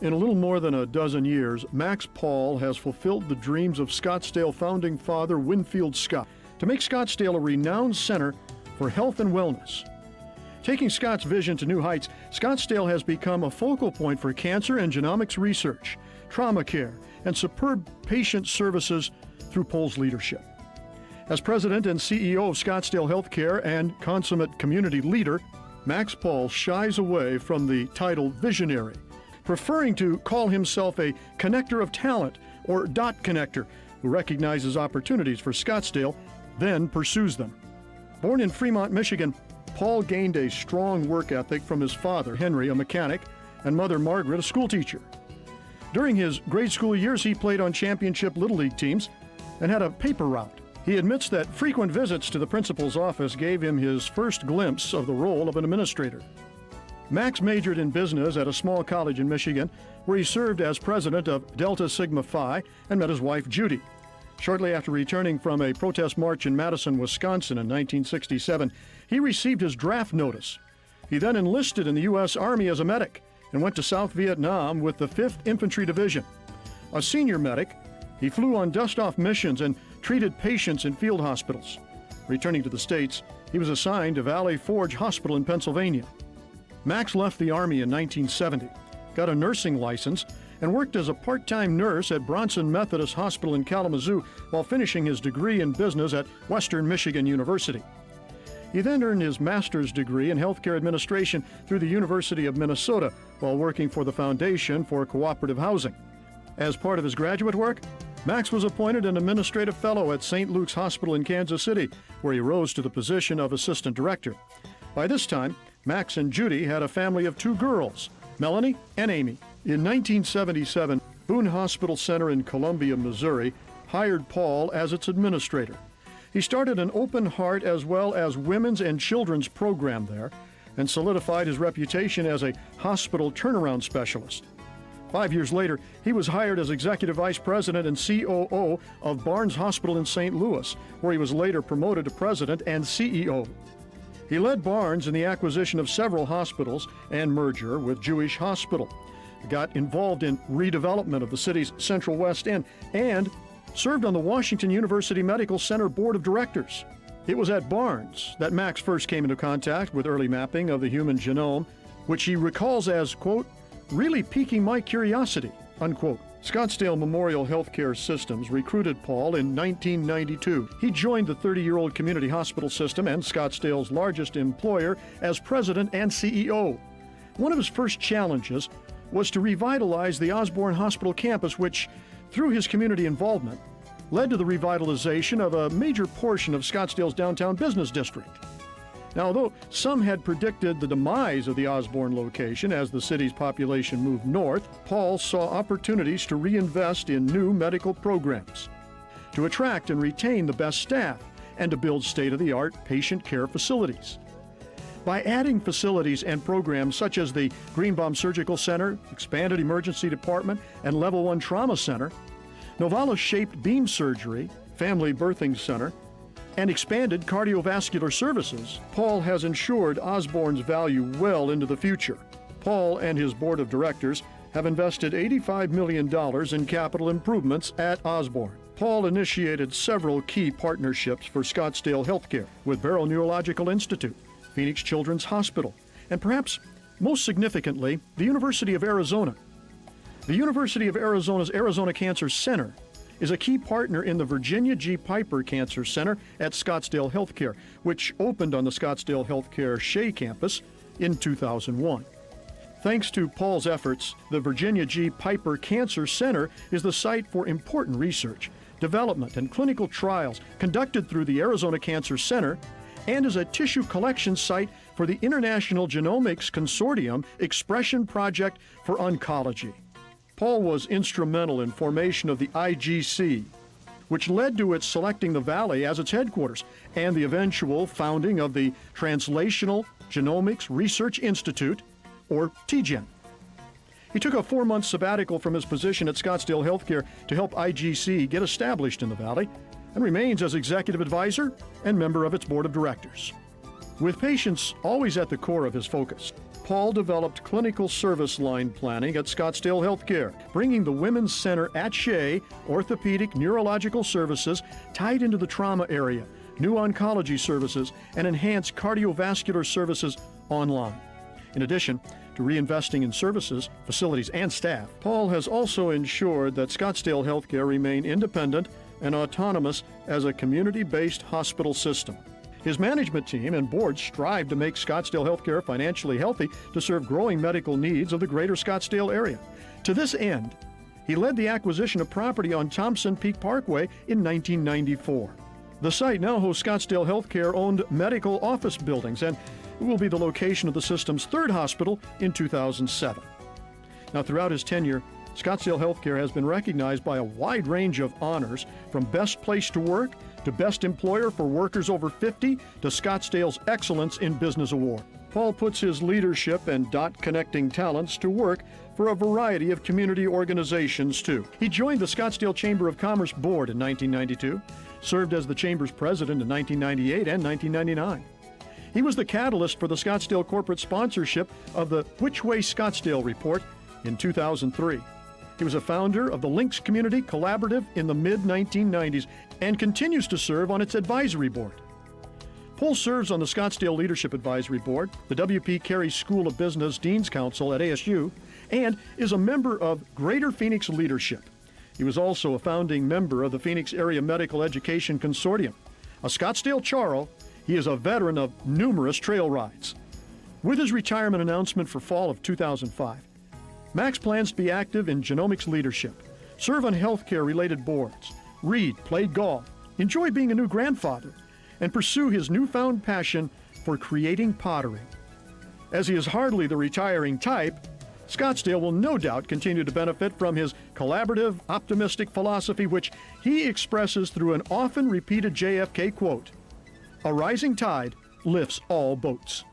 In a little more than a dozen years, Max Paul has fulfilled the dreams of Scottsdale founding father Winfield Scott to make Scottsdale a renowned center for health and wellness. Taking Scott's vision to new heights, Scottsdale has become a focal point for cancer and genomics research, trauma care, and superb patient services through Paul's leadership. As president and CEO of Scottsdale Healthcare and consummate community leader, Max Paul shies away from the title visionary, preferring to call himself a connector of talent or dot connector who recognizes opportunities for Scottsdale, then pursues them. Born in Fremont, Michigan, Paul gained a strong work ethic from his father, Henry, a mechanic, and mother, Margaret, a schoolteacher. During his grade school years, he played on championship Little League teams and had a paper route. He admits that frequent visits to the principal's office gave him his first glimpse of the role of an administrator. Max majored in business at a small college in Michigan, where he served as president of Delta Sigma Phi and met his wife, Judy. Shortly after returning from a protest march in Madison, Wisconsin in 1967, he received his draft notice. He then enlisted in the U.S. Army as a medic and went to South Vietnam with the 5th Infantry Division. A senior medic, he flew on dust-off missions and treated patients in field hospitals. Returning to the States, he was assigned to Valley Forge Hospital in Pennsylvania. Max left the Army in 1970, got a nursing license, and worked as a part-time nurse at Bronson Methodist Hospital in Kalamazoo while finishing his degree in business at Western Michigan University. He then earned his master's degree in healthcare administration through the University of Minnesota while working for the Foundation for Cooperative Housing. As part of his graduate work, Max was appointed an administrative fellow at St. Luke's Hospital in Kansas City, where he rose to the position of assistant director. By this time, Max and Judy had a family of 2 girls, Melanie and Amy. In 1977, Boone Hospital Center in Columbia, Missouri, hired Paul as its administrator. He started an open heart as well as women's and children's program there and solidified his reputation as a hospital turnaround specialist. 5 years later, he was hired as executive vice president and COO of Barnes Hospital in St. Louis, where he was later promoted to president and CEO. He led Barnes in the acquisition of several hospitals and merger with Jewish Hospital, got involved in redevelopment of the city's Central West End, and served on the Washington University Medical Center Board of Directors. It was at Barnes that Max first came into contact with early mapping of the human genome, which he recalls as, quote, really piquing my curiosity, unquote. Scottsdale Memorial Healthcare Systems recruited Paul in 1992. He joined the 30-year-old community hospital system and Scottsdale's largest employer as president and CEO. One of his first challenges was to revitalize the Osborne Hospital campus, which, through his community involvement, led to the revitalization of a major portion of Scottsdale's downtown business district. Now, although some had predicted the demise of the Osborne location as the city's population moved north, Paul saw opportunities to reinvest in new medical programs, to attract and retain the best staff, and to build state-of-the-art patient care facilities. By adding facilities and programs such as the Greenbaum Surgical Center, expanded emergency department, and Level 1 Trauma Center, Novalis-shaped beam surgery, family birthing center, and expanded cardiovascular services, Paul has ensured Osborne's value well into the future. Paul and his board of directors have invested $85 million in capital improvements at Osborne. Paul initiated several key partnerships for Scottsdale Healthcare with Barrow Neurological Institute, Phoenix Children's Hospital, and perhaps most significantly, the University of Arizona. The University of Arizona's Arizona Cancer Center is a key partner in the Virginia G. Piper Cancer Center at Scottsdale Healthcare, which opened on the Scottsdale Healthcare Shea campus in 2001. Thanks to Paul's efforts, the Virginia G. Piper Cancer Center is the site for important research, development, and clinical trials conducted through the Arizona Cancer Center, and is a tissue collection site for the International Genomics Consortium Expression Project for Oncology. Paul was instrumental in formation of the IGC, which led to its selecting the Valley as its headquarters, and the eventual founding of the Translational Genomics Research Institute, or TGen. He took a 4-month sabbatical from his position at Scottsdale Healthcare to help IGC get established in the Valley, and remains as executive advisor and member of its board of directors. With patients always at the core of his focus, Paul developed clinical service line planning at Scottsdale Healthcare, bringing the Women's Center at Shea, orthopedic neurological services tied into the trauma area, new oncology services, and enhanced cardiovascular services online. In addition to reinvesting in services, facilities, and staff, Paul has also ensured that Scottsdale Healthcare remain independent and autonomous as a community-based hospital system. His management team and board strive to make Scottsdale Healthcare financially healthy to serve growing medical needs of the greater Scottsdale area. To this end, he led the acquisition of property on Thompson Peak Parkway in 1994. The site now hosts Scottsdale Healthcare-owned medical office buildings and will be the location of the system's third hospital in 2007. Now, throughout his tenure, Scottsdale Healthcare has been recognized by a wide range of honors, from Best Place to Work to Best Employer for Workers Over 50 to Scottsdale's Excellence in Business Award. Paul puts his leadership and dot-connecting talents to work for a variety of community organizations, too. He joined the Scottsdale Chamber of Commerce Board in 1992, served as the Chamber's president in 1998 and 1999. He was the catalyst for the Scottsdale corporate sponsorship of the Which Way Scottsdale Report in 2003. He was a founder of the Links Community Collaborative in the mid-1990s and continues to serve on its advisory board. Paul serves on the Scottsdale Leadership Advisory Board, the W.P. Carey School of Business Dean's Council at ASU, and is a member of Greater Phoenix Leadership. He was also a founding member of the Phoenix Area Medical Education Consortium. A Scottsdale Charro, he is a veteran of numerous trail rides. With his retirement announcement for fall of 2005, Max plans to be active in genomics leadership, serve on healthcare-related boards, read, play golf, enjoy being a new grandfather, and pursue his newfound passion for creating pottery. As he is hardly the retiring type, Scottsdale will no doubt continue to benefit from his collaborative, optimistic philosophy, which he expresses through an often repeated JFK quote, "A rising tide lifts all boats."